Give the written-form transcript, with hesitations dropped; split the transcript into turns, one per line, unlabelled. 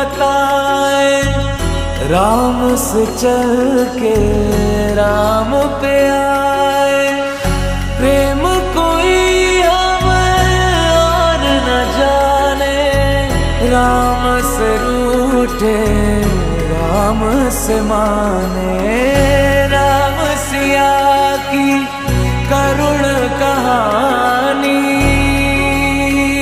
बताए, राम से चल के राम पे आए। प्रेम कोई हमें और न जाने, राम से रूठे राम से माने। राम सिया की करुण कहानी